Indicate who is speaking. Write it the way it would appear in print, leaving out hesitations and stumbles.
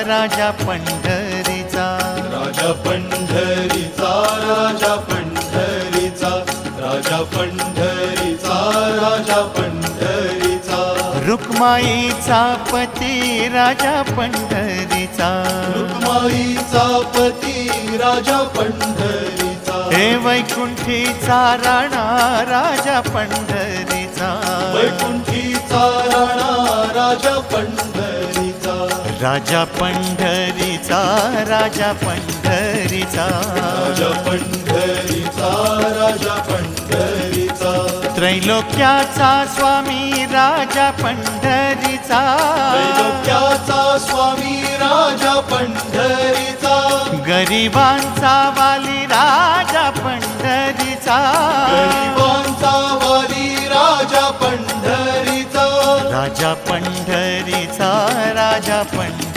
Speaker 1: राजा पंढरीचा,
Speaker 2: राजा पंढरीचा, राजा पंढरीचा, राजा पंढरीचा, राजा पंढरीचा,
Speaker 1: रुक्माईचा पती राजा पंढरीचा,
Speaker 2: रुक्माईचा पती राजा पंढरीचा,
Speaker 1: हे वैकुंठीचा राणा राजा पंढरीचा,
Speaker 2: वैकुंठीचा राणा राजा पंढरीचा,
Speaker 1: राजा पंढरीचा, राजा पंढरीचा,
Speaker 2: राजा पंढरीचा, राजा पंढरीचा,
Speaker 1: त्रैलोक्याचा स्वामी राजा पंढरीचा,
Speaker 2: त्रैलोक्याचा स्वामी राजा पंढरीचा,
Speaker 1: गरिबांचा वाली राजा पंढरीचा,
Speaker 2: गरिबांचा वाली राजा पंढरीचा,
Speaker 1: राजा पंढरीचा, राजा पंढरीचा.